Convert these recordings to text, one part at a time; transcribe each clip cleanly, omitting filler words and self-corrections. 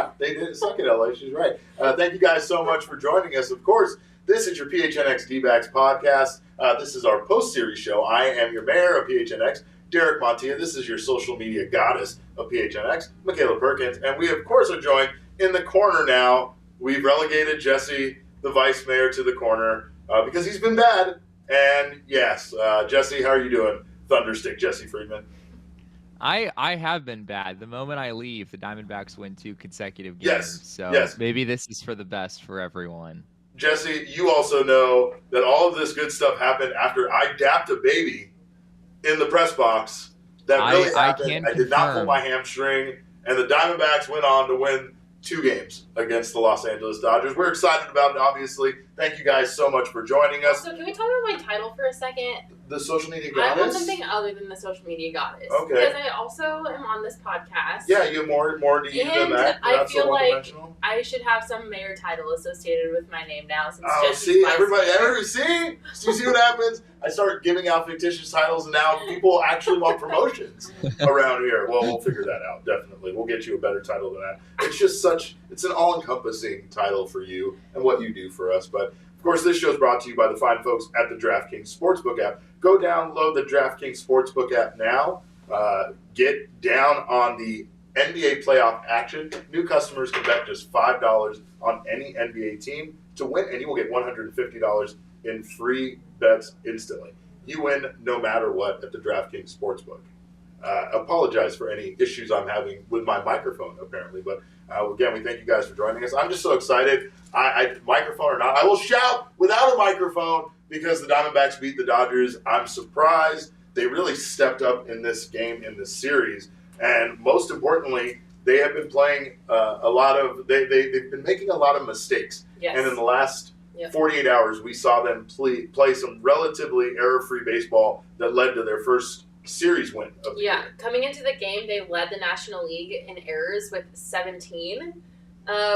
Yeah, they didn't suck at LA. She's right. Thank you guys so much for joining us. Of course, this is your PHNX D-backs podcast. This is our post-series show. I am your mayor of PHNX, Derek Montilla. This is your social media goddess of PHNX, Makayla Perkins. And we, of course, are joined in the corner now. We've relegated Jesse, the vice mayor, to the corner because he's been bad. And yes, Jesse, how are you doing? Thunderstick Jesse Friedman. I have been bad. The moment I leave, the Diamondbacks win 2 consecutive games. Yes. So maybe this is for the best for everyone. Jesse, you also know that all of this good stuff happened after I dapped a baby in the press box. That really happened. I did not pull my hamstring, and the Diamondbacks went on to win 2 games against the Los Angeles Dodgers. We're excited about it, obviously. Thank you guys so much for joining us. So can we talk about my title for a second? The social media goddess? I want something other than the social media goddess. Okay. Because I also am on this podcast. Yeah, you have more to you than that. I feel like I should have some mayor title associated with my name now. Since everybody, see? You see what happens? I start giving out fictitious titles, and now people actually want promotions around here. Well, we'll figure that out, definitely. We'll get you a better title than that. It's just it's an all-encompassing title for you and what you do for us. But, of course, this show is brought to you by the fine folks at the DraftKings Sportsbook app. Go download the DraftKings Sportsbook app now. Get down on the NBA playoff action. New customers can bet just $5 on any NBA team to win, and you will get $150 in free bets instantly. You win no matter what at the DraftKings Sportsbook. Apologize for any issues I'm having with my microphone, apparently. But again, we thank you guys for joining us. I'm just so excited. Microphone or not, I will shout without a microphone because the Diamondbacks beat the Dodgers. I'm surprised. They really stepped up in this game, in this series. And most importantly, they have been playing they've been making a lot of mistakes. Yes. And in the last 48 hours, we saw them play some relatively error-free baseball that led to their first series win of the year. Coming into the game, they led the National League in errors with 17,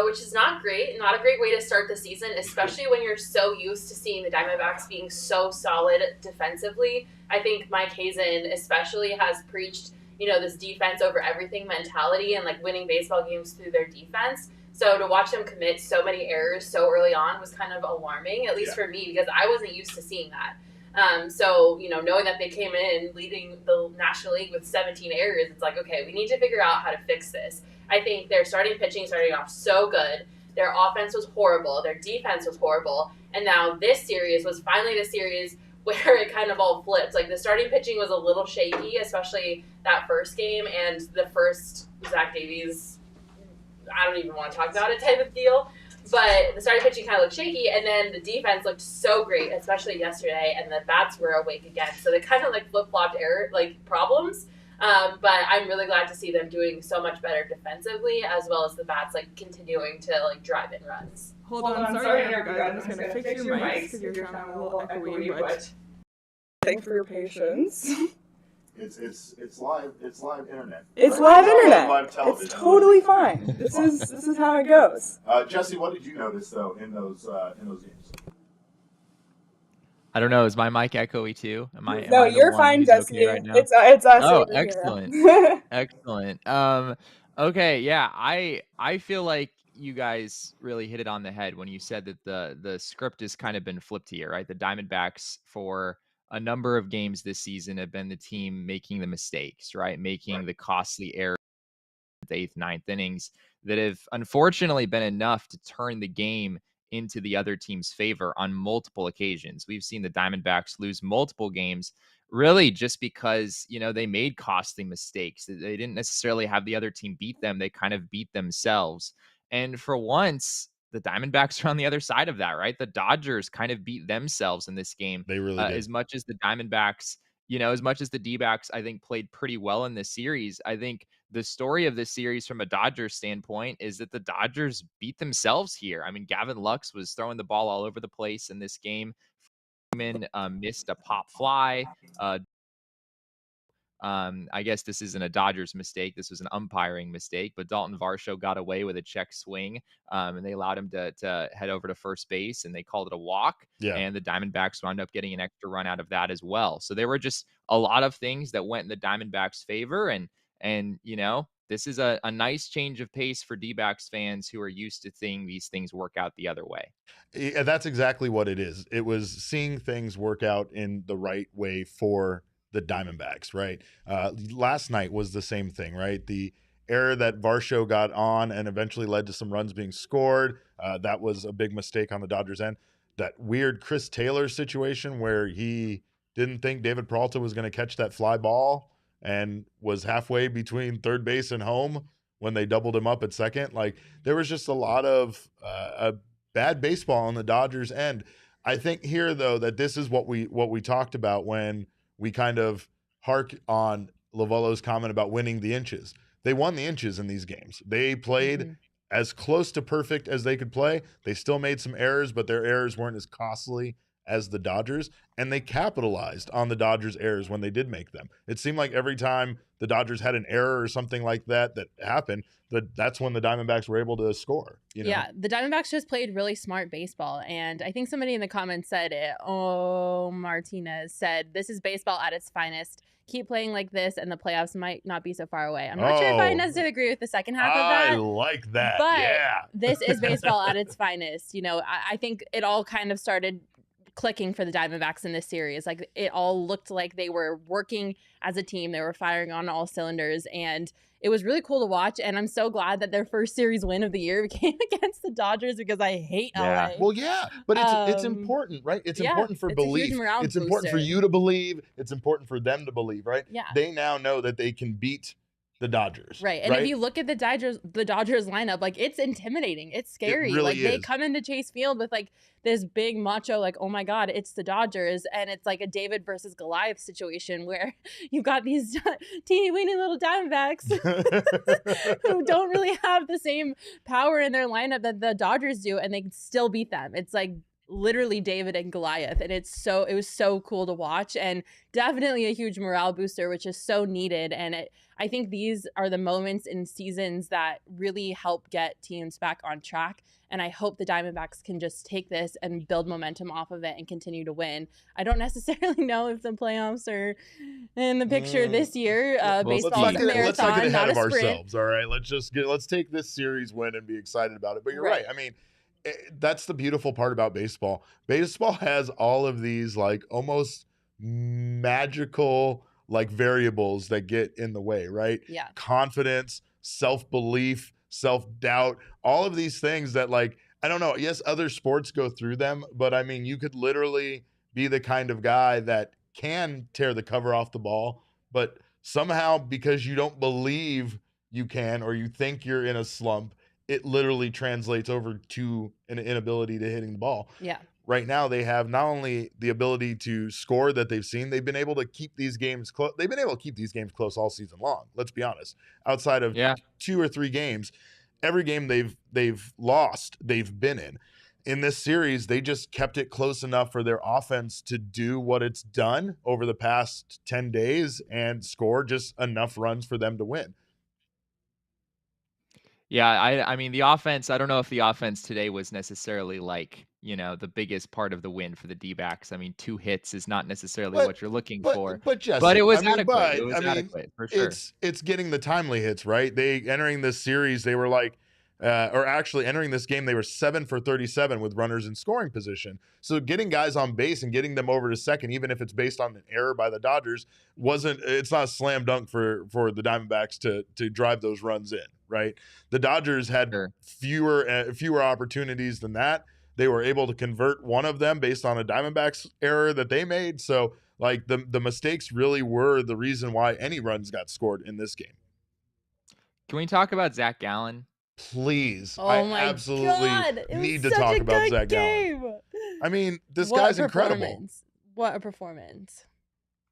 which is not great. Not a great way to start the season, especially when you're so used to seeing the Diamondbacks being so solid defensively. I think Mike Hazen especially has preached, this defense over everything mentality and like winning baseball games through their defense. So to watch them commit so many errors so early on was kind of alarming, at least for me, because I wasn't used to seeing that. Knowing that they came in leading the National League with 17 errors, it's like, okay, we need to figure out how to fix this. I think their starting off so good. Their offense was horrible. Their defense was horrible. And now this series was finally the series where it kind of all flipped. Like, the starting pitching was a little shaky, especially that first game, and the first Zach Davies, I don't even want to talk about it type of deal. But the starting pitching kind of looked shaky, and then the defense looked so great, especially yesterday, and the bats were awake again. So they kind of flip-flopped problems. But I'm really glad to see them doing so much better defensively, as well as the bats continuing to drive in runs. Hold on, sorry to interrupt you guys. I'm just going to fix your mics because you're sounding a little echoey, but thanks for your patience. It's live internet. It's live internet. Live television. It's totally fine. This is how it goes. Jesse, what did you notice though in those games? I don't know. Is my mic echoey too? No, you're fine, Jesse. Okay right now? It's us. Oh, excellent. Excellent. Okay, yeah. I feel like you guys really hit it on the head when you said that the script has kind of been flipped here, right? The Diamondbacks for a number of games this season have been the team making the mistakes, right? Making the costly errors in the 8th, 9th innings that have unfortunately been enough to turn the game into the other team's favor on multiple occasions. We've seen the Diamondbacks lose multiple games really just because, they made costly mistakes. They didn't necessarily have the other team beat them. They kind of beat themselves. And for once, the Diamondbacks are on the other side of that, right? The Dodgers kind of beat themselves in this game. They really did. As much as the Diamondbacks, as much as the D-backs, I think, played pretty well in this series. I think the story of this series from a Dodgers standpoint is that the Dodgers beat themselves here. I mean, Gavin Lux was throwing the ball all over the place in this game. Freeman missed a pop fly. I guess this isn't a Dodgers mistake. This was an umpiring mistake, but Dalton Varsho got away with a check swing, and they allowed him to head over to first base, and they called it a walk. Yeah. And the Diamondbacks wound up getting an extra run out of that as well. So there were just a lot of things that went in the Diamondbacks' favor, and this is a nice change of pace for D-backs fans who are used to seeing these things work out the other way. Yeah, that's exactly what it is. It was seeing things work out in the right way for the Diamondbacks, right? Last night was the same thing, right? The error that Varsho got on and eventually led to some runs being scored. That was a big mistake on the Dodgers' end. That weird Chris Taylor situation where he didn't think David Peralta was going to catch that fly ball and was halfway between third base and home when they doubled him up at second. Like, there was just a lot of bad baseball on the Dodgers end. I think here, though, that this is what we talked about when we kind of hark on Lovullo's comment about winning the inches. They won the inches in these games. They played as close to perfect as they could play. They still made some errors, but their errors weren't as costly as the Dodgers, and they capitalized on the Dodgers' errors when they did make them. It seemed like every time the Dodgers had an error or something like that happened, that's when the Diamondbacks were able to score. You know? Yeah, the Diamondbacks just played really smart baseball, and I think somebody in the comments said it. Oh, Martinez said, "This is baseball at its finest. Keep playing like this, and the playoffs might not be so far away." I'm not sure if I necessarily agree with the second half of that. I like that, but yeah. This is baseball at its finest. You know, I think it all kind of started clicking for the Diamondbacks in this series. Like, it all looked like they were working as a team. They were firing on all cylinders, and it was really cool to watch. And I'm so glad that their first series win of the year came against the Dodgers, because I hate LA. Well, yeah, but it's important, right? It's important for belief. It's important for you to believe. It's important for them to believe, right? Yeah. They now know that they can beat the Dodgers. Right. And if you look at the Dodgers lineup, like, it's intimidating. It's scary. It really like, they come into Chase Field with like this big macho, like, oh my God, it's the Dodgers. And it's like a David versus Goliath situation where you've got these teeny weeny little Diamondbacks who don't really have the same power in their lineup that the Dodgers do, and they can still beat them. It's like literally David and Goliath, and it was so cool to watch, and definitely a huge morale booster, which is so needed. And I think these are the moments in seasons that really help get teams back on track, and I hope the Diamondbacks can just take this and build momentum off of it and continue to win. I don't necessarily know if the playoffs are in the picture this year. Baseball is a marathon, let's not get ahead not of a sprint. ourselves, all right? Let's take this series win and be excited about it. But you're right. I mean, that's the beautiful part about baseball. Baseball has all of these like almost magical like variables that get in the way, right? Yeah. Confidence, self-belief, self-doubt, all of these things that, like, I don't know, yes, other sports go through them, but I mean, you could literally be the kind of guy that can tear the cover off the ball, but somehow, because you don't believe you can, or you think you're in a slump, it literally translates over to an inability to hitting the ball. Yeah. Right now, they have not only the ability to score that they've seen, they've been able to keep these games close. They've been able to keep these games close all season long. Let's be honest. Outside of 2 or 3 games, every game they've lost, they've been in. In this series, they just kept it close enough for their offense to do what it's done over the past 10 days and score just enough runs for them to win. Yeah, I mean, the offense, I don't know if the offense today was necessarily like, the biggest part of the win for the D-backs. I mean, 2 hits is not necessarily what you're looking for. But Jesse, but it was I mean, adequate. It was adequate, for sure. It's getting the timely hits, right? They entering this series, they were like, or actually entering this game, they were 7 for 37 with runners in scoring position. So getting guys on base and getting them over to second, even if it's based on an error by the Dodgers, it's not a slam dunk for the Diamondbacks to drive those runs in, right? The Dodgers had fewer opportunities than that. They were able to convert one of them based on a Diamondbacks error that they made. So like the mistakes really were the reason why any runs got scored in this game. Can we talk about Zac Gallen? Please. Oh I my absolutely God. need to talk about Zac Gallen. I mean, this guy's incredible. What a performance.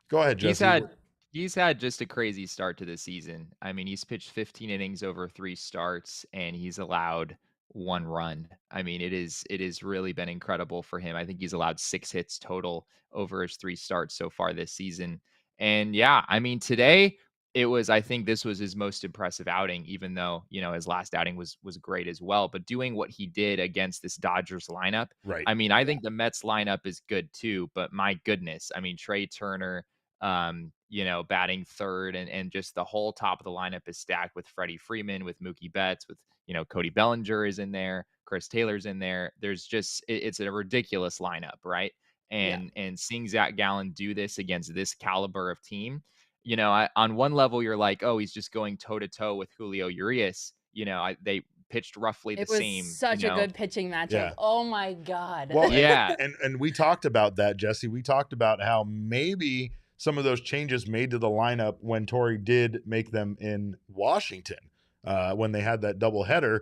Go ahead, Jesse. He's had just a crazy start to the season. I mean, he's pitched 15 innings over 3 starts, and he's allowed 1 run. I mean, it is really been incredible for him. I think he's allowed 6 hits total over his 3 starts so far this season. And yeah, I mean, today I think this was his most impressive outing, even though, his last outing was great as well. But doing what he did against this Dodgers lineup, right? I mean, I think the Mets lineup is good too, but my goodness, I mean, Trey Turner, batting third, and just the whole top of the lineup is stacked with Freddie Freeman, with Mookie Betts, with, Cody Bellinger is in there, Chris Taylor's in there. There's just, it's a ridiculous lineup, right? Yeah. And seeing Zac Gallen do this against this caliber of team, on one level, you're like, oh, he's just going toe to toe with Julio Urias. They pitched roughly the It was same. such a good pitching matchup. Yeah. Oh my God. Well, yeah. And we talked about that, Jesse. We talked about how maybe some of those changes made to the lineup when Torrey did make them in Washington, when they had that doubleheader,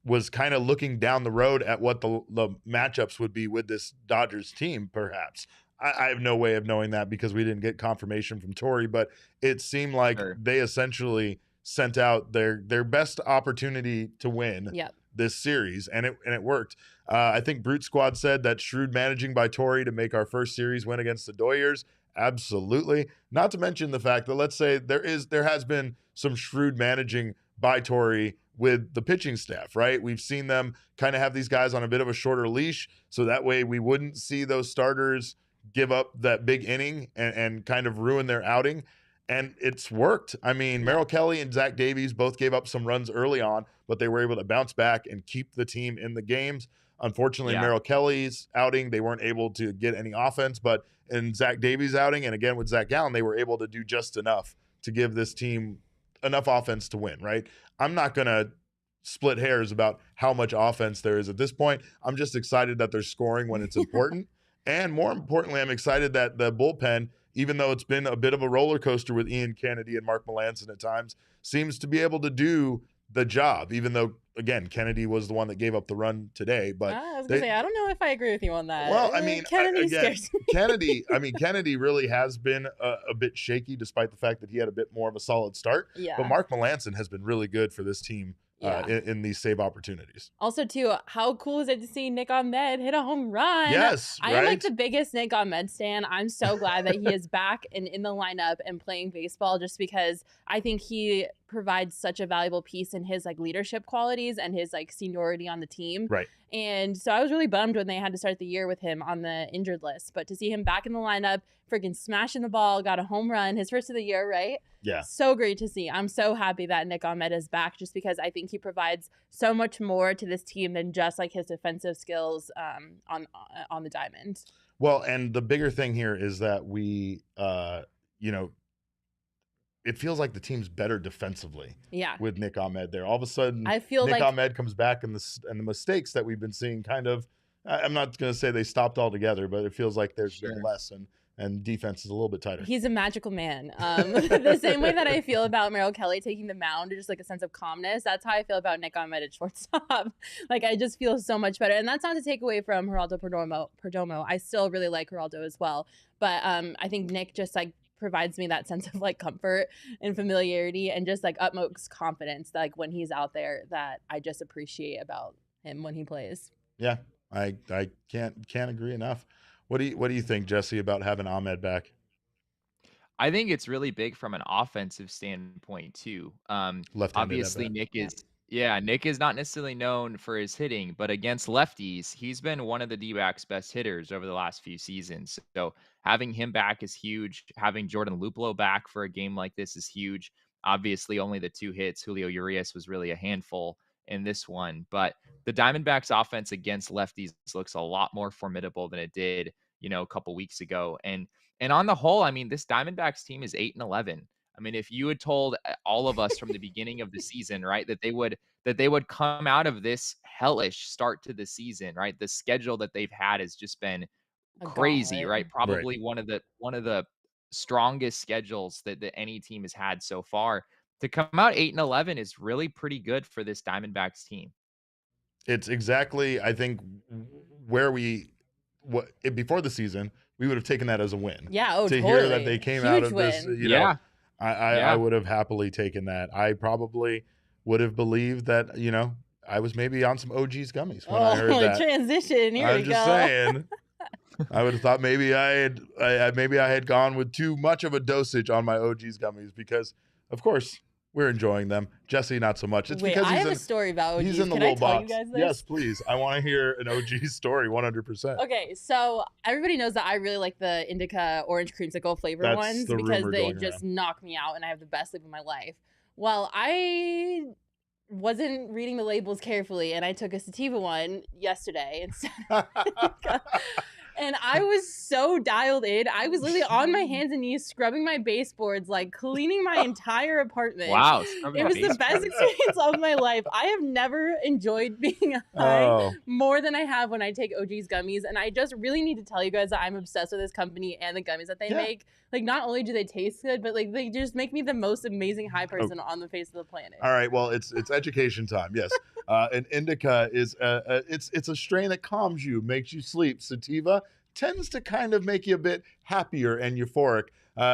was kind of looking down the road at what the matchups would be with this Dodgers team, perhaps. I have no way of knowing that because we didn't get confirmation from Torrey, but it seemed like Sure. they essentially sent out their best opportunity to win Yep. this series, and it worked. I think Brute Squad said that shrewd managing by Torrey to make our first series win against the Doyers. Absolutely. Not to mention the fact that, let's say there has been some shrewd managing by Torrey with the pitching staff, right? We've seen them kind of have these guys on a bit of a shorter leash, so that way we wouldn't see those starters give up that big inning and kind of ruin their outing. And it's worked. I mean, Merrill Kelly and Zach Davies both gave up some runs early on, but they were able to bounce back and keep the team in the games. Unfortunately, Yeah. Merrill Kelly's outing, they weren't able to get any offense, but in Zach Davies' outing, and again with Zac Gallen, they were able to do just enough to give this team enough offense to win, right? I'm not going to split hairs about how much offense there is at this point. I'm just excited that they're scoring when it's important. And more importantly, I'm excited that the bullpen, even though it's been a bit of a roller coaster with Ian Kennedy and Mark Melancon at times, seems to be able to do the job, even though, again, Kennedy was the one that gave up the run today. But I was going to say, I don't know if I agree with you on that. Well, I mean, Kennedy again, scares me. Kennedy really has been a bit shaky, despite the fact that he had a bit more of a solid start. Yeah. But Mark Melancon has been really good for this team in these save opportunities. Also, too, how cool is it to see Nick Ahmed hit a home run? Yes, I am like the biggest Nick Ahmed stan. I'm so glad that he is back and in the lineup and playing baseball, just because I think he provides such a valuable piece in his like leadership qualities and his like seniority on the team. Right. And so I was really bummed when they had to start the year with him on the injured list, but to see him back in the lineup, freaking smashing the ball, got a home run, his first of the year, right? Yeah. So great to see. I'm so happy that Nick Ahmed is back, just because I think he provides so much more to this team than just like his defensive skills on the diamond. Well, and the bigger thing here is that we, it feels like the team's better defensively. Yeah. With Nick Ahmed there, all of a sudden, I feel Nick like Ahmed comes back, and the mistakes that we've been seeing kind of. I'm not going to say they stopped altogether, but it feels like there's been less, and defense is a little bit tighter. he's a magical man. The same way that I feel about Merrill Kelly taking the mound, just like a sense of calmness. That's how I feel about Nick Ahmed at shortstop. Like, I just feel so much better. And that's not to take away from Geraldo Perdomo. I still really like Geraldo as well. But I think Nick just like provides me that sense of like comfort and familiarity and just like utmost confidence, like when he's out there, that I just appreciate about him when he plays. Yeah, I can't agree enough. What do you think, Jesse, about having Ahmed back? I think it's really big from an offensive standpoint too. Left-handed Obviously, at bat. Nick is not necessarily known for his hitting, but against lefties, he's been one of the D-backs' best hitters over the last few seasons. So having him back is huge. Having Jordan Luplow back for a game like this is huge. Obviously, only the 2 hits. Julio Urias was really a handful in this one, but the Diamondbacks offense against lefties looks a lot more formidable than it did, a couple weeks ago. And on the whole, I mean, this Diamondbacks team is 8-11. I mean, if you had told all of us from the beginning of the season, right, that they would come out of this hellish start to the season, right? The schedule that they've had has just been crazy, right? Probably one of the strongest schedules that any team has had so far. To come out 8-11 is really pretty good for this Diamondbacks team. It's exactly, I think, where before the season, we would have taken that as a win. Yeah, to totally. hear that they came out of this, I would have happily taken that. I probably would have believed that, I was maybe on some OG's gummies when I heard that. Transition. Here we go. I'm just saying. I would have thought maybe I had gone with too much of a dosage on my OG's gummies because, of course, we're enjoying them. Jesse, not so much. It's Wait, because I he's have in, a story about OGs. he's in the Can I little tell box. you guys this? Yes, please. I want to hear an OG story 100%. Okay, so everybody knows that I really like the indica orange creamsicle flavor That's ones the because rumor they going just around. knock me out and I have the best sleep of my life. Well, I wasn't reading the labels carefully and I took a sativa one yesterday instead of indica. And I was so dialed in. I was literally on my hands and knees scrubbing my baseboards, like cleaning my entire apartment. Wow. It was the best experience of my life. I have never enjoyed being high more than I have when I take OG's gummies. And I just really need to tell you guys that I'm obsessed with this company and the gummies that they make. Like, not only do they taste good, but like they just make me the most amazing high person on the face of the planet. All right, well, it's education time. Yes, an indica is it's a strain that calms you, makes you sleep. Sativa tends to kind of make you a bit happier and euphoric.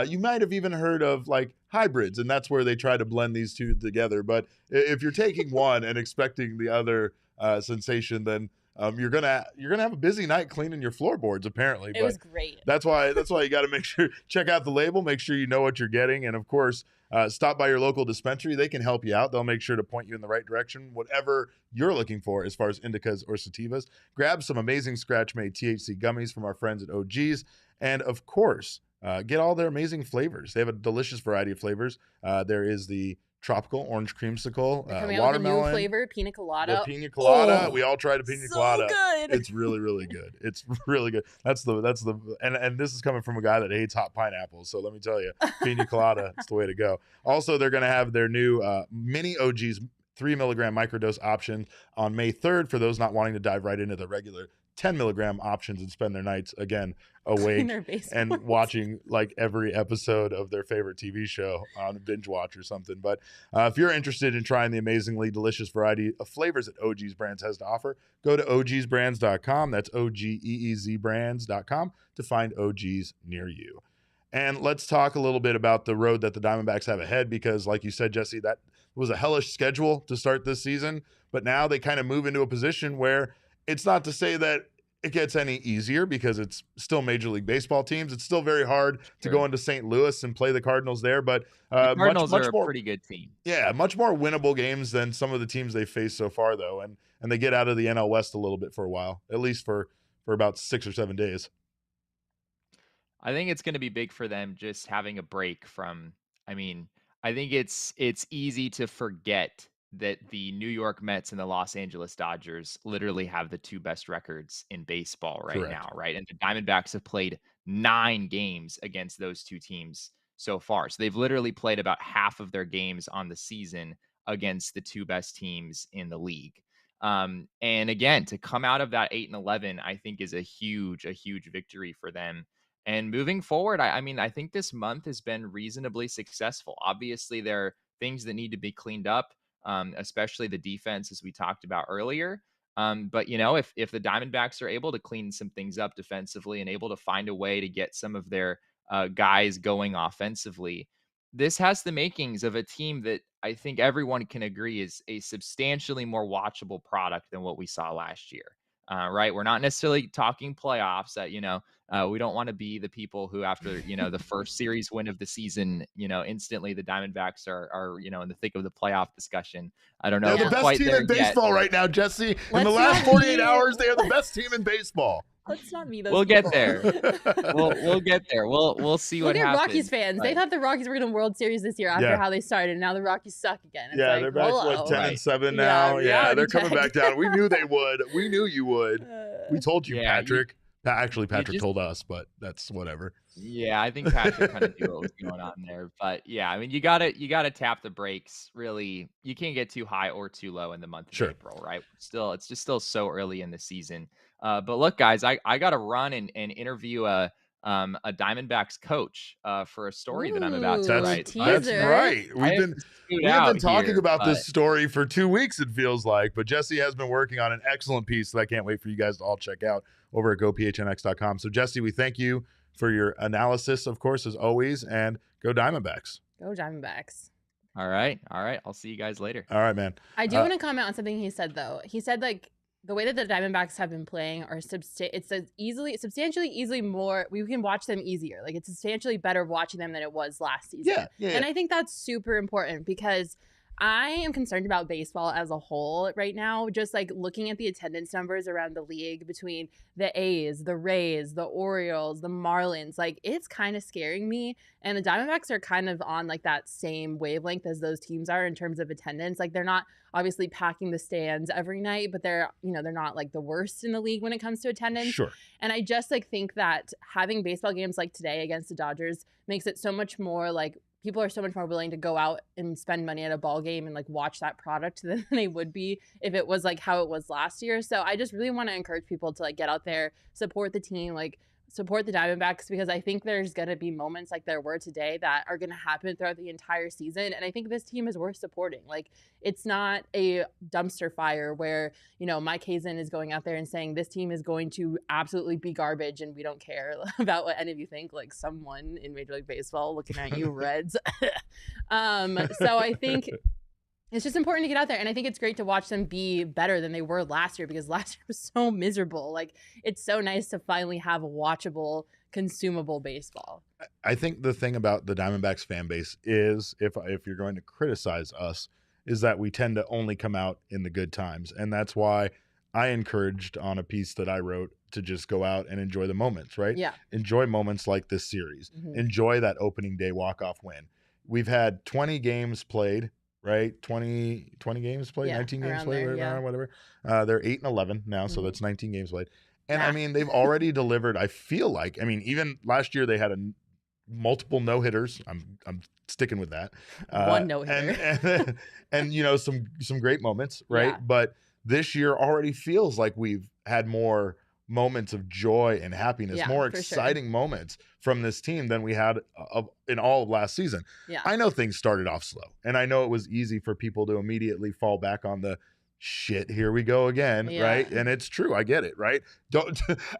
You might have even heard of like hybrids, and that's where they try to blend these two together. But if you're taking one and expecting the other sensation, then you're gonna have a busy night cleaning your floorboards. Apparently, it was great. That's why you got to make sure, check out the label, make sure you know what you're getting, and of course, stop by your local dispensary. They can help you out. They'll make sure to point you in the right direction, whatever you're looking for as far as indicas or sativas. Grab some amazing scratch-made THC gummies from our friends at OG's, and of course, get all their amazing flavors. They have a delicious variety of flavors. There is the tropical orange creamsicle, coming out watermelon, with a new flavor, pina colada. the pina colada. We all tried a pina colada. Good. It's really, really good. It's really good. That's the and this is coming from a guy that hates hot pineapples. So let me tell you, pina colada is the way to go. Also, they're gonna have their new mini OG's 3 milligram microdose option on May 3rd for those not wanting to dive right into the regular 10 milligram options and spend their nights again awake and watching like every episode of their favorite TV show on binge watch or something. But if you're interested in trying the amazingly delicious variety of flavors that OG's Brands has to offer, go to ogsbrands.com. That's OGEEZ brands.com to find OG's near you. And let's talk a little bit about the road that the Diamondbacks have ahead, because like you said, Jesse, that was a hellish schedule to start this season, but now they kind of move into a position where it's not to say that it gets any easier, because it's still Major League Baseball teams. It's still very hard to go into St. Louis and play the Cardinals there, but the Cardinals much are more, a pretty good team. Yeah, much more winnable games than some of the teams they've faced so far, though, and they get out of the NL West a little bit for a while, at least for about 6 or 7 days. I think it's going to be big for them just having a break from, I mean, I think it's easy to forget that the New York Mets and the Los Angeles Dodgers literally have the 2 best records in baseball right now, right? And the Diamondbacks have played 9 games against those 2 teams so far. So they've literally played about half of their games on the season against the 2 best teams in the league. And again, to come out of that 8-11, I think is a huge victory for them. And moving forward, I mean, I think this month has been reasonably successful. Obviously, there are things that need to be cleaned up, especially the defense, as we talked about earlier. But, you know, if the Diamondbacks are able to clean some things up defensively and able to find a way to get some of their guys going offensively, this has the makings of a team that I think everyone can agree is a substantially more watchable product than what we saw last year. Right. We're not necessarily talking playoffs that, you know, we don't want to be the people who after, you know, the first series win of the season, you know, instantly the Diamondbacks are, you know, in the thick of the playoff discussion. I don't know. They're the best team in baseball right now, Jesse. In the last 48 hours, they are the best team in baseball. Let's not be those We'll people. get there. We'll get there. We'll see what happens. Look at Rockies fans. They thought the Rockies were going to World Series this year after how they started. Now the Rockies suck again. It's like, they're back hello. 10-7 now. Yeah, they're coming back down. We knew they would. We knew you would. We told you, Patrick. Actually, Patrick told us, but that's whatever. Yeah, I think Patrick kind of knew what was going on there. But yeah, I mean, you gotta tap the brakes. Really, you can't get too high or too low in the month of April, right? It's just still so early in the season. But look, guys, I got to run and interview a Diamondbacks coach for a story that I'm about to write. That's right. We've been talking about this story for 2 weeks, it feels like. But Jesse has been working on an excellent piece that I can't wait for you guys to all check out over at gophnx.com. So Jesse, we thank you for your analysis, of course, as always, and go Diamondbacks. Go Diamondbacks. All right. I'll see you guys later. All right, man. I do want to comment on something he said, though. He said, like, the way that the Diamondbacks have been playing are substantially easily more. We can watch them easier. Like it's substantially better watching them than it was last season. Yeah. And I think that's super important because I am concerned about baseball as a whole right now. Just like looking at the attendance numbers around the league between the A's, the Rays, the Orioles, the Marlins, like it's kind of scaring me. And the Diamondbacks are kind of on like that same wavelength as those teams are in terms of attendance. Like they're not obviously packing the stands every night, but they're not like the worst in the league when it comes to attendance. Sure. And I just like think that having baseball games like today against the Dodgers makes it so much more like people are so much more willing to go out and spend money at a ball game and like watch that product than they would be if it was like how it was last year. So I just really want to encourage people to like get out there, support the team, like support the Diamondbacks, because I think there's going to be moments like there were today that are going to happen throughout the entire season. And I think this team is worth supporting. Like it's not a dumpster fire where, Mike Hazen is going out there and saying this team is going to absolutely be garbage and we don't care about what any of you think, like someone in Major League Baseball looking at you Reds. So I think it's just important to get out there. And I think it's great to watch them be better than they were last year, because last year was so miserable. Like it's so nice to finally have watchable, consumable baseball. I think the thing about the Diamondbacks fan base is, if you're going to criticize us, is that we tend to only come out in the good times. And that's why I encouraged on a piece that I wrote to just go out and enjoy the moments, right? Yeah. Enjoy moments like this series. Mm-hmm. Enjoy that opening day walk-off win. We've had 20 games played, right? 20 games played, 19 games played, whatever. They're 8-11 now, so that's 19 games played. And I mean, they've already delivered. I feel like, even last year they had multiple no-hitters. I'm sticking with that. One no-hitter. And some great moments, right? Yeah. But this year already feels like we've had more moments of joy and happiness, more exciting moments from this team than we had in all of last season. Yeah. I know things started off slow, and I know it was easy for people to immediately fall back on the shit, here we go again, right? And it's true. I get it, right?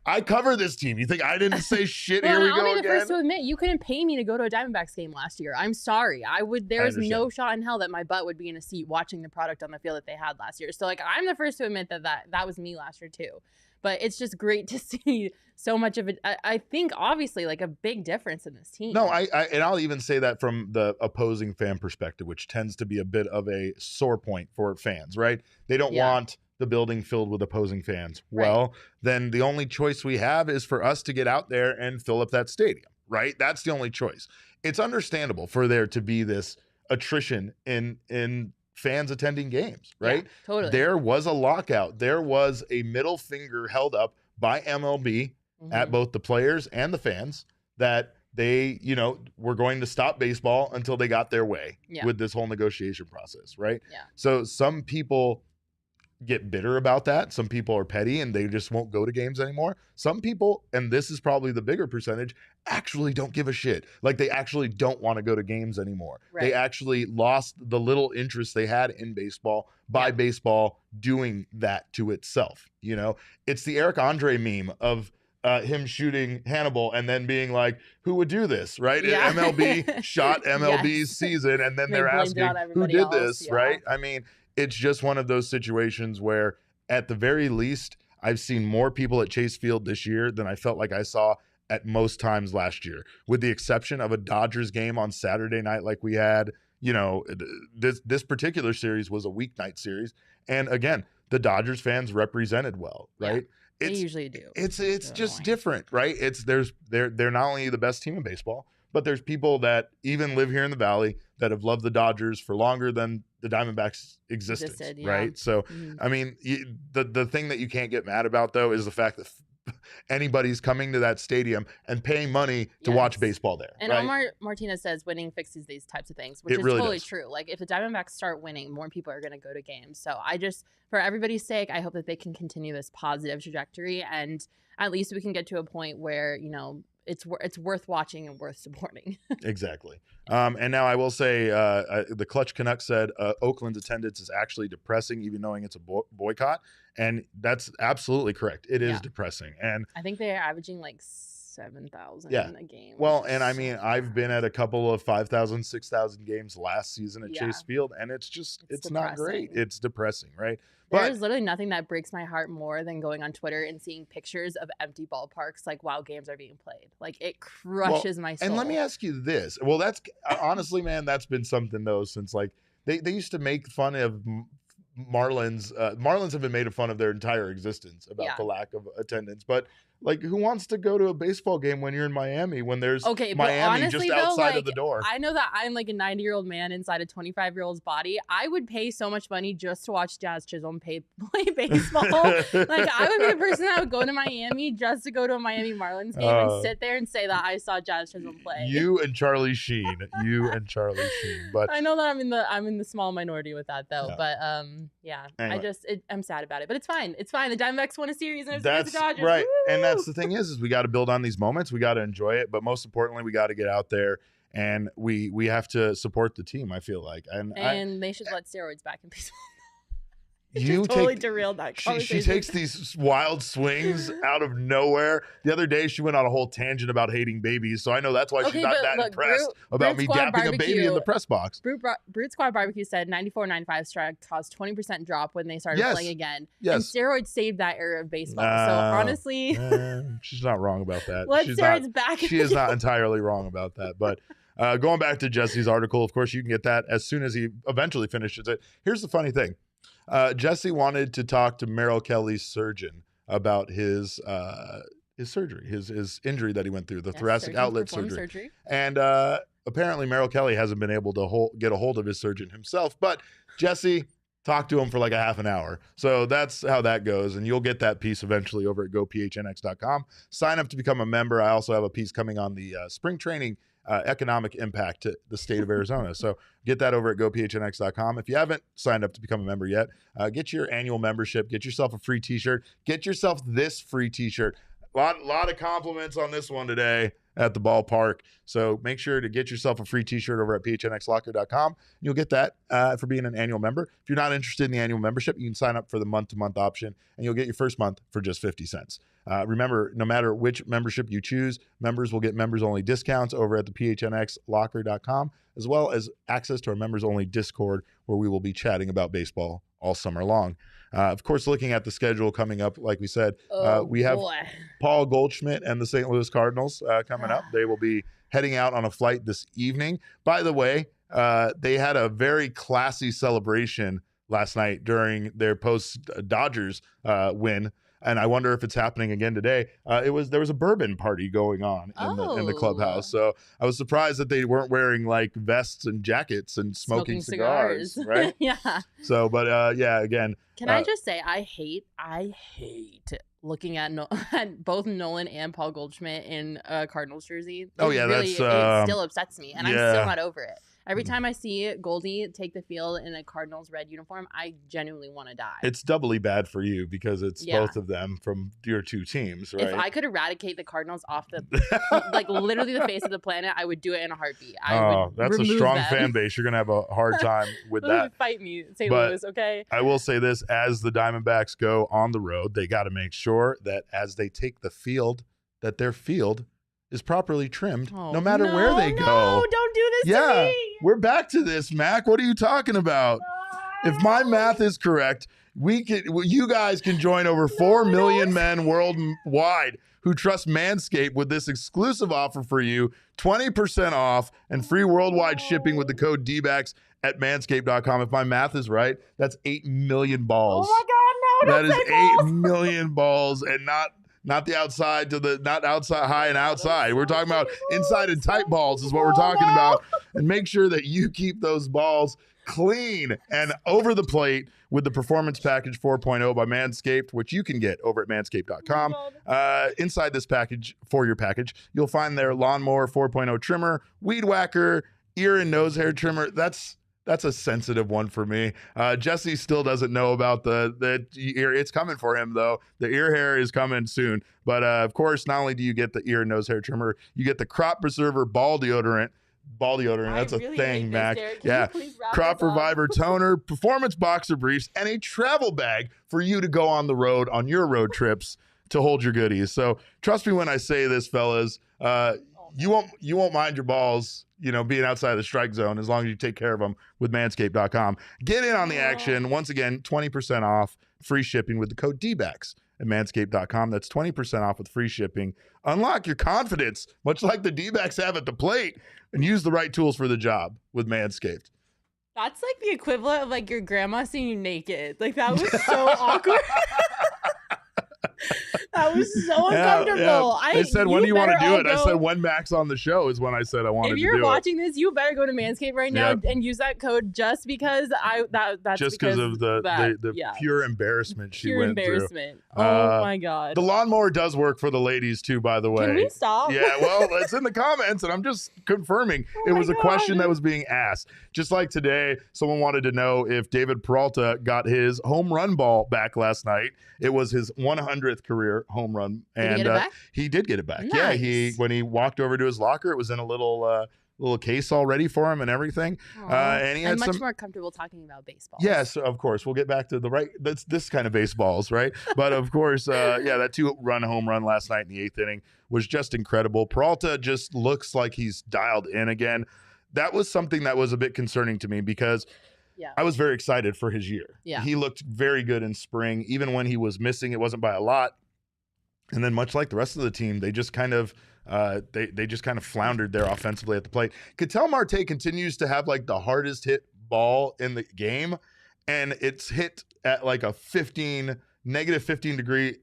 I cover this team. You think I didn't say shit, here we go again? I'll be the first to admit, you couldn't pay me to go to a Diamondbacks game last year. I'm sorry. There's no shot in hell that my butt would be in a seat watching the product on the field that they had last year. So like, I'm the first to admit that was me last year too. But it's just great to see so much of it. I think obviously like a big difference in this team. No, and I'll even say that from the opposing fan perspective, which tends to be a bit of a sore point for fans, right? They don't want the building filled with opposing fans. Well, then the only choice we have is for us to get out there and fill up that stadium, right? That's the only choice. It's understandable for there to be this attrition in fans attending games, right? Yeah, totally. There was a lockout. There was a middle finger held up by MLB at both the players and the fans that they, were going to stop baseball until they got their way with this whole negotiation process, right? Yeah. So some people get bitter about that. Some people are petty and they just won't go to games anymore. Some people, and this is probably the bigger percentage, actually don't give a shit. Like they actually don't want to go to games anymore. Right. They actually lost the little interest they had in baseball by baseball doing that to itself. It's the Eric Andre meme of him shooting Hannibal and then being like, who would do this, right? Yeah. MLB shot MLB's season, and then they're asking, who did this, right? It's just one of those situations where, at the very least, I've seen more people at Chase Field this year than I felt like I saw at most times last year, with the exception of a Dodgers game on Saturday night like we had. This particular series was a weeknight series. And again, the Dodgers fans represented well, right? They usually do. It's just different, right? They're not only the best team in baseball, but there's people that even live here in the Valley that have loved the Dodgers for longer than the Diamondbacks existed, right? So, the thing that you can't get mad about, though, is the fact that anybody's coming to that stadium and paying money to watch baseball there. And right? Omar Martinez says winning fixes these types of things, which is really totally does. true. Like if the Diamondbacks start winning, more people are going to go to games. So for everybody's sake, I hope that they can continue this positive trajectory, and at least we can get to a point where, it's worth watching and worth supporting. Exactly. And now I will say the Clutch Canuck said Oakland's attendance is actually depressing, even knowing it's a boycott. And that's absolutely correct. It is depressing. And I think they're averaging like 7,000 Yeah. a game. Well, which is and I so mean, I've been at a couple of 5,000, 6,000 games last season at Yeah. Chase Field, and it's just, It's it's not great. depressing. It's depressing, right? There's literally nothing that breaks my heart more than going on Twitter and seeing pictures of empty ballparks like while games are being played. Like it crushes my soul. And let me ask you this. Well, that's honestly, man, that's been something though since like they used to make fun of Marlins. Marlins have been made fun of their entire existence about Yeah. the lack of attendance. But like, who wants to go to a baseball game when you're in Miami when there's Okay, but Miami honestly, just though, outside of like, the door? I know that I'm like a 90-year-old man inside a 25-year-old's body. I would pay so much money just to watch Jazz Chisholm play baseball. Like I would be the person that would go to Miami just to go to a Miami Marlins game and sit there and say that I saw Jazz Chisholm play. You and Charlie Sheen. You and Charlie Sheen. But I know that I'm in the small minority with that though. Yeah. But yeah, Anyway. I'm sad about it. But it's fine. It's fine. The Diamondbacks won a series and it's That's the Dodgers. right. And Woo! that's the thing is we got to build on these moments. We got to enjoy it. But most importantly, we got to get out there and we have to support the team, I feel like. And they should let steroids back in baseball. You Just totally take- derailed that She conversation. takes these wild swings out of nowhere. The other day, she went on a whole tangent about hating babies. So I know that's why she's Okay, not but that look, impressed about me Brute Squad dapping a baby in Barbecue- the press box. Brute Squad Barbecue said 94-95 strike caused 20% drop when they started Yes. playing again. And Yes. steroids saved that era of baseball. So No. honestly, She's not wrong about that. let She's steroids not, back. she is not entirely wrong about that. But going back to Jesse's article, of course, you can get that as soon as he eventually finishes it. Here's the funny thing. Jesse wanted to talk to Merrill Kelly's surgeon about his surgery, his injury that he went through, the thoracic outlet surgery. And apparently Merrill Kelly hasn't been able to get a hold of his surgeon himself. But Jesse talked to him for like a half an hour. So that's how that goes. And you'll get that piece eventually over at gophnx.com. Sign up to become a member. I also have a piece coming on the spring training economic impact to the state of Arizona. So get that over at gophnx.com. If you haven't signed up to become a member yet, get your annual membership, get yourself a free t-shirt, get yourself this free t-shirt. Lot of compliments on this one today at the ballpark. So make sure to get yourself a free t-shirt over at phnxlocker.com. You'll get that for being an annual member. If you're not interested in the annual membership, you can sign up for the month-to-month option, and you'll get your first month for just 50 cents. Remember, no matter which membership you choose, members will get members-only discounts over at the phnxlocker.com, as well as access to our members-only Discord, where we will be chatting about baseball all summer long. Of course, looking at the schedule coming up, like we said, we have Paul Goldschmidt and the St. Louis Cardinals coming up. They will be heading out on a flight this evening. By the way, they had a very classy celebration last night during their post-Dodgers win. And I wonder if it's happening again today. There was a bourbon party going on in the clubhouse. So I was surprised that they weren't wearing like vests and jackets and smoking cigars, right? Yeah. So, but yeah, again. Can I just say I hate looking at at both Nolan and Paul Goldschmidt in a Cardinals jersey. Oh yeah, really, that's it still upsets me, and I'm still not over it. Every time I see Goldie take the field in a Cardinals red uniform, I genuinely want to die. It's doubly bad for you because it's both of them from your two teams, right? If I could eradicate the Cardinals off the like literally the face of the planet, I would do it in a heartbeat. That's a strong fan base. You're gonna have a hard time with that. Fight me, St. But Louis, okay? I will say this: as the Diamondbacks go on the road, they got to make sure that as they take the field, that their field is properly trimmed, no matter where they go. No, don't do this to me. We're back to this, Mac. What are you talking about? If my math is correct, you guys can join over 4 million men worldwide who trust Manscaped with this exclusive offer for you: 20% off and free worldwide shipping with the code DBACS at manscaped.com. If my math is right, that's 8 million balls. Oh my God, no! That is 8 million balls, and not the outside not outside high and outside. We're talking about inside and tight balls is what we're talking about. And make sure that you keep those balls clean and over the plate with the Performance Package 4.0 by Manscaped, which you can get over at manscaped.com. Inside this package, for your package, you'll find their Lawnmower 4.0 trimmer, Weed Whacker, ear and nose hair trimmer. That's a sensitive one for me. Jesse still doesn't know about the ear. It's coming for him, though. The ear hair is coming soon. But, of course, not only do you get the ear and nose hair trimmer, you get the Crop Preserver Ball Deodorant. That's a thing, Mac. Yeah. Crop Reviver Toner, Performance Boxer Briefs, and a travel bag for you to go on the road on your road trips. to hold your goodies. So trust me when I say this, fellas. You won't mind your balls, being outside the strike zone as long as you take care of them with manscaped.com. Get in on the action. Once again, 20% off, free shipping with the code DBACS at manscaped.com. That's 20% off with free shipping. Unlock your confidence, much like the D-backs have at the plate, and use the right tools for the job with Manscaped. That's like the equivalent of like your grandma seeing you naked. Like that was so awkward. That was so uncomfortable. They said, when do you want to do it? I said, go. when Max on the show is when I said I wanted to do it. If you're watching this, you better go to Manscaped right now and use that code just because that's just because of the pure embarrassment she went through. Oh my God. The lawnmower does work for the ladies too, by the way. Can we stop? Yeah, well, it's in the comments and I'm just confirming. It was a question that was being asked. Just like today, someone wanted to know if David Peralta got his home run ball back last night. It was his 100th career home run, and did he get it back? He did get it back. Nice. Yeah, when he walked over to his locker, it was in a little case all ready for him and everything. And he had much more comfortable talking about baseball. Yes, of course. We'll get back to that's this kind of baseballs, right? But of course, that 2-run home run last night in the 8th inning was just incredible. Peralta just looks like he's dialed in again. That was something that was a bit concerning to me because I was very excited for his year. Yeah. He looked very good in spring. Even when he was missing, it wasn't by a lot. And then much like the rest of the team, they just kind of they just kind of floundered there offensively at the plate. Katel Marte continues to have like the hardest hit ball in the game, and it's hit at like a negative 15 degree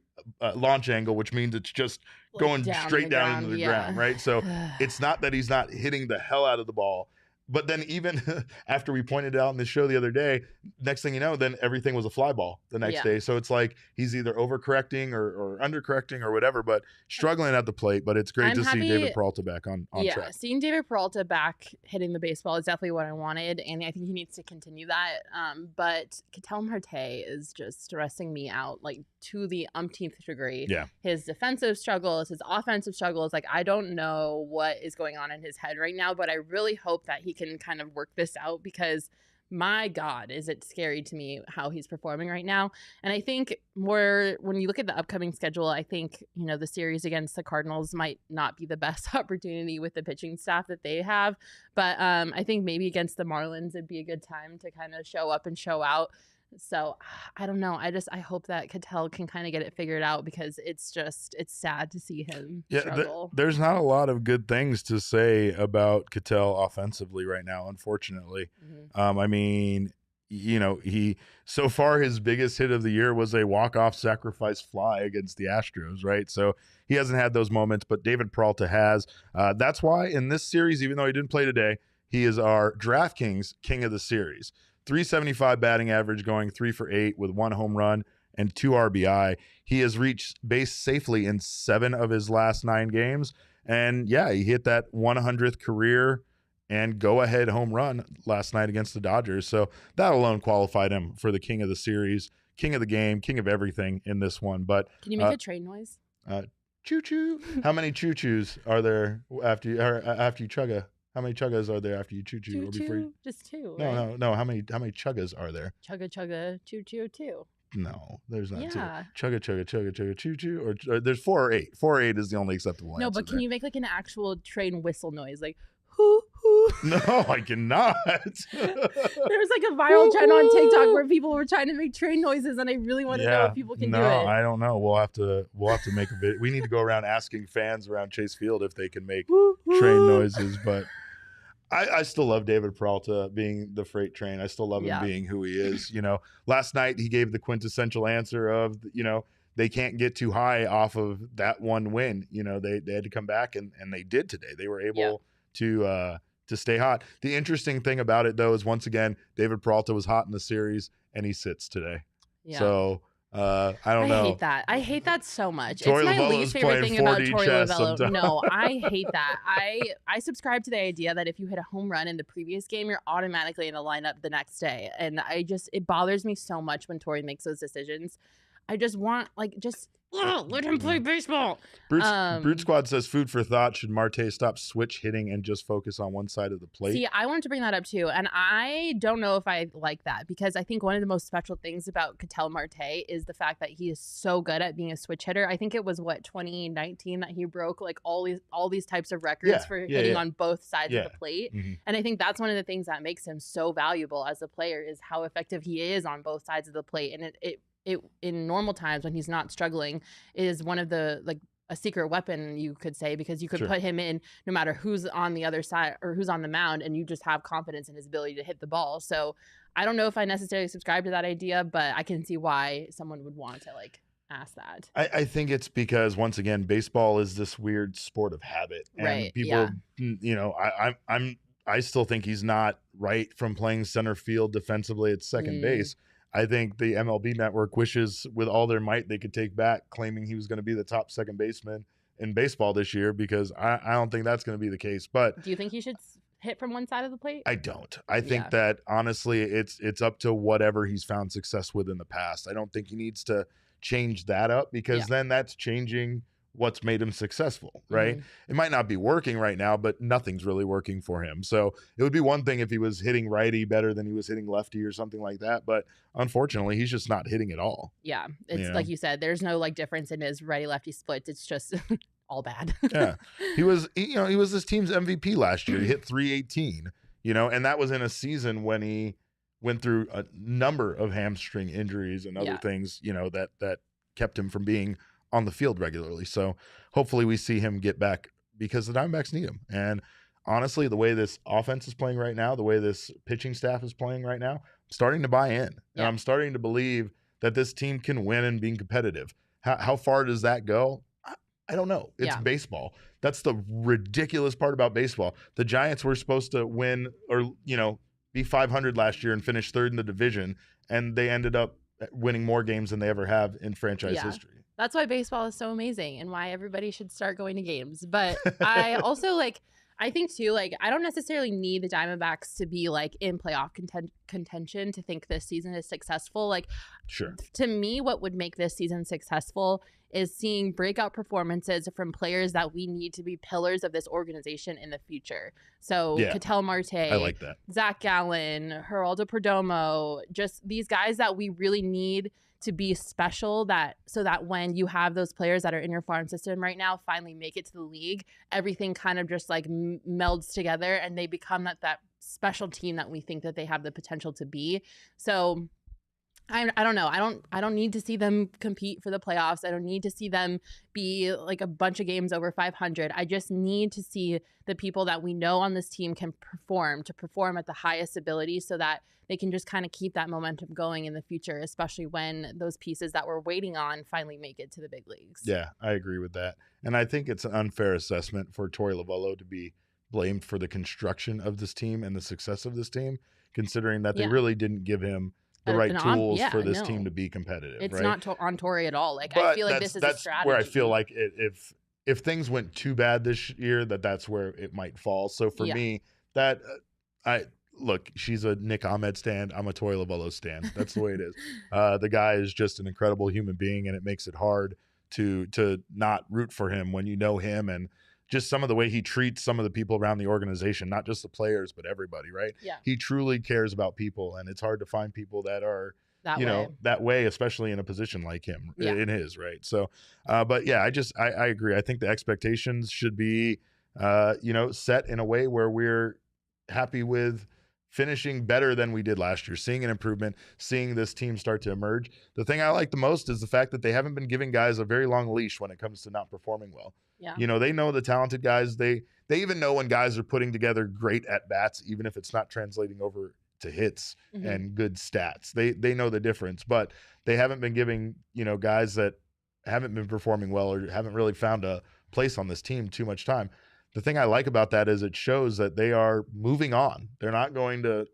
launch angle, which means it's just going straight down into the ground, right? So it's not that he's not hitting the hell out of the ball. But then even after we pointed it out in the show the other day, next thing you know, then everything was a fly ball the next day. So it's like he's either overcorrecting or undercorrecting or whatever, but struggling at the plate. But it's great to see David Peralta back on track. Yeah, seeing David Peralta back hitting the baseball is definitely what I wanted, and I think he needs to continue that. But Katel Marte is just stressing me out like to the umpteenth degree. Yeah. His defensive struggles, his offensive struggles, like I don't know what is going on in his head right now, but I really hope that he can kind of work this out because my God, is it scary to me how he's performing right now. And I think when you look at the upcoming schedule, I think, the series against the Cardinals might not be the best opportunity with the pitching staff that they have. But I think maybe against the Marlins, it'd be a good time to kind of show up and show out. So I don't know. I hope that Katel can kind of get it figured out because it's sad to see him struggle. There's not a lot of good things to say about Katel offensively right now, unfortunately. Mm-hmm. I mean, so far his biggest hit of the year was a walk-off sacrifice fly against the Astros, right? So he hasn't had those moments, but David Peralta has. That's why in this series, even though he didn't play today, he is our DraftKings king of the series. 375 batting average, going 3 for 8 with 1 home run and 2 RBI. He has reached base safely in 7 of his last 9 games. And he hit that 100th career and go-ahead home run last night against the Dodgers. So that alone qualified him for the king of the series, king of the game, king of everything in this one. But can you make a train noise? Choo-choo. How many choo-choos are there after you chug a? How many chuggas are there after you choo-choo? Just 2. No, no. How many chuggas are there? Chugga, choo-choo, 2. No, there's not 2. Yeah. Chugga, choo-choo, or there's 4 or 8. 4 or 8 is the only acceptable answer. No, but can you make like an actual train whistle noise, like hoo hoo? No, I cannot. There's like a viral trend on TikTok where people were trying to make train noises, and I really want to know if people can do it. No, I don't know. We'll have to make a video. We need to go around asking fans around Chase Field if they can make train noises, but. I still love David Peralta being the freight train. I still love him being who he is. Last night he gave the quintessential answer of, they can't get too high off of that one win. They had to come back and they did today. They were able to stay hot. The interesting thing about it though is once again, David Peralta was hot in the series and he sits today. Yeah. So I don't know. I hate that so much. Torey it's my Lovullo's least favorite thing about Torey Lovello. sometimes. No, I hate that. I subscribe to the idea that if you hit a home run in the previous game, you're automatically in the lineup the next day. And it bothers me so much when Torey makes those decisions. I just want let him play baseball. Brute Squad says food for thought. Should Marte stop switch hitting and just focus on one side of the plate? See, I wanted to bring that up too. And I don't know if I like that, because I think one of the most special things about Katel Marte is the fact that he is so good at being a switch hitter. I think it was 2019 that he broke like all these types of records for hitting on both sides of the plate. Mm-hmm. And I think that's one of the things that makes him so valuable as a player, is how effective he is on both sides of the plate. And it in normal times when he's not struggling is one of the a secret weapon, you could say, because you could put him in no matter who's on the other side or who's on the mound, and you just have confidence in his ability to hit the ball. So I don't know if I necessarily subscribe to that idea, but I can see why someone would want to ask that. I think it's because, once again, baseball is this weird sport of habit, and people, I still think he's not right from playing center field defensively at second base. I think the MLB network wishes with all their might they could take back claiming he was going to be the top second baseman in baseball this year, because I don't think that's going to be the case. But do you think he should hit from one side of the plate? I don't. I think that honestly it's up to whatever he's found success with in the past. I don't think he needs to change that up, because then that's changing what's made him successful, right? It might not be working right now, but nothing's really working for him. So it would be one thing if he was hitting righty better than he was hitting lefty or something like that. But unfortunately, he's just not hitting at all. Yeah. It's like you said, there's no difference in his righty lefty splits. It's just all bad. Yeah. He was this team's MVP last year. He hit 318, and that was in a season when he went through a number of hamstring injuries and other things, that kept him from being on the field regularly. So hopefully we see him get back, because the Diamondbacks need him. And honestly, the way this offense is playing right now, the way this pitching staff is playing right now, I'm starting to buy in. And I'm starting to believe that this team can win and be competitive. How far does that go? I don't know. It's baseball. That's the ridiculous part about baseball. The Giants were supposed to win or, be 500 last year and finish third in the division, and they ended up winning more games than they ever have in franchise history. That's why baseball is so amazing and why everybody should start going to games. But I also I think too, I don't necessarily need the Diamondbacks to be in playoff contention to think this season is successful. Sure. To me, what would make this season successful is seeing breakout performances from players that we need to be pillars of this organization in the future. So Katel Marte, I like that. Zac Gallen, Geraldo Perdomo, just these guys that we really need to be special, so that when you have those players that are in your farm system right now finally make it to the league, everything kind of just melds together and they become that special team that we think that they have the potential to be. So I don't know. I don't need to see them compete for the playoffs. I don't need to see them be a bunch of games over 500. I just need to see the people that we know on this team can perform at the highest ability, so that they can just kind of keep that momentum going in the future, especially when those pieces that we're waiting on finally make it to the big leagues. Yeah, I agree with that. And I think it's an unfair assessment for Torey Lovullo to be blamed for the construction of this team and the success of this team, considering that they really didn't give him the right tools for this team to be competitive. It's right? not on Torey at all. I feel this is a strategy. That's where I feel like if things went too bad this year, that's where it might fall. So for me, look, she's a Nick Ahmed stan. I'm a Torey Lovullo stan. That's the way it is. The guy is just an incredible human being, and it makes it hard to not root for him when you know him, and just some of the way he treats some of the people around the organization, not just the players, but everybody, right? Yeah. He truly cares about people, and it's hard to find people that are that way, especially in a position like him, in his, right? So, but yeah, I agree. I think the expectations should be, set in a way where we're happy with finishing better than we did last year, seeing an improvement, seeing this team start to emerge. The thing I like the most is the fact that they haven't been giving guys a very long leash when it comes to not performing well. Yeah. They know the talented guys. They even know when guys are putting together great at-bats, even if it's not translating over to hits and good stats. They know the difference, but they haven't been giving, guys that haven't been performing well or haven't really found a place on this team too much time. The thing I like about that is it shows that they are moving on. They're not going to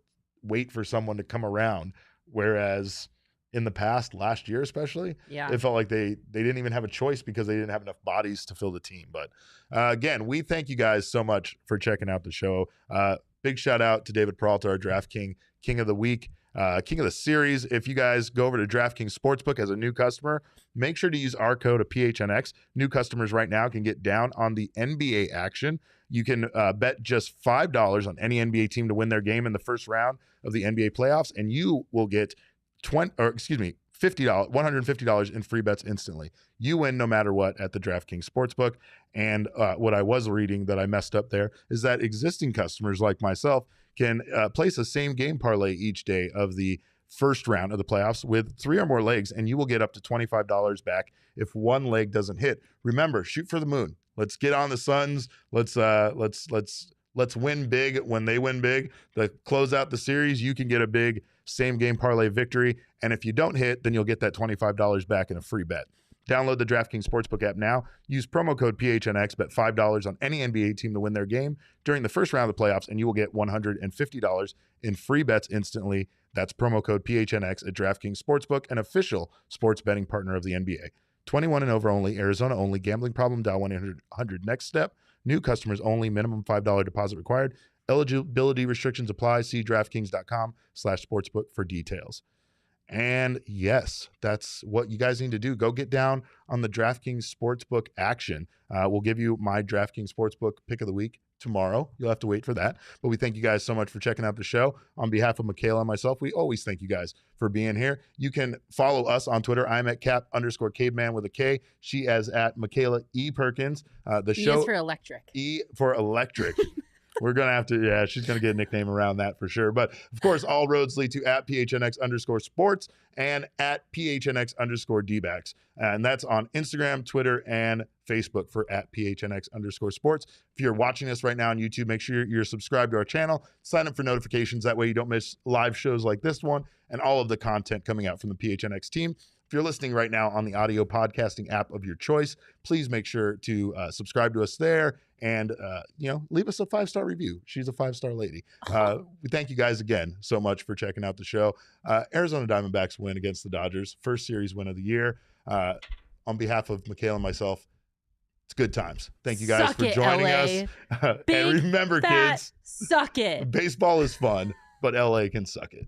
wait for someone to come around. Whereas in the past, last year especially, it felt like they didn't even have a choice because they didn't have enough bodies to fill the team. But again, we thank you guys so much for checking out the show. Big shout out to David Peralta, our Draft King of the Week. King of the series. If you guys go over to DraftKings Sportsbook as a new customer, make sure to use our code of PHNX. New customers right now can get down on the NBA action. You can bet just $5 on any NBA team to win their game in the first round of the NBA playoffs, and you will get $150 in free bets instantly. You win no matter what at the DraftKings Sportsbook. And what I was reading that I messed up there is that existing customers like myself can place a same game parlay each day of the first round of the playoffs with 3 or more legs, and you will get up to $25 back if one leg doesn't hit. Remember, shoot for the moon. Let's get on the Suns. Let's win big when they win big. To close out the series, you can get a big same game parlay victory. And if you don't hit, then you'll get that $25 back in a free bet. Download the DraftKings Sportsbook app now. Use promo code PHNX. Bet $5 on any NBA team to win their game during the first round of the playoffs, and you will get $150 in free bets instantly. That's promo code PHNX at DraftKings Sportsbook, an official sports betting partner of the NBA. 21 and over only. Arizona only. Gambling problem? Dial 1-800-NEXT-STEP. New customers only. Minimum $5 deposit required. Eligibility restrictions apply. See DraftKings.com/sportsbook for details. And yes, that's what you guys need to do. Go get down on the DraftKings Sportsbook action. We'll give you my DraftKings Sportsbook pick of the week tomorrow. You'll have to wait for that. But we thank you guys so much for checking out the show. On behalf of Makayla and myself, we always thank you guys for being here. You can follow us on Twitter. I'm at cap_caveman with a K. She is at Makayla E. Perkins. The E show is for electric. E for electric. We're going to have to, yeah, she's going to get a nickname around that for sure. But of course, all roads lead to at PHNX_sports and at PHNX_DBacks. And that's on Instagram, Twitter, and Facebook for at PHNX_sports. If you're watching us right now on YouTube, make sure you're subscribed to our channel. Sign up for notifications. That way you don't miss live shows like this one and all of the content coming out from the PHNX team. If you're listening right now on the audio podcasting app of your choice, please make sure to subscribe to us there and, leave us a 5-star review. She's a 5-star lady. We thank you guys again so much for checking out the show. Arizona Diamondbacks win against the Dodgers. First series win of the year. On behalf of Makayla and myself, it's good times. Thank you guys for joining us. And remember, kids, suck it. Baseball is fun, but LA can suck it.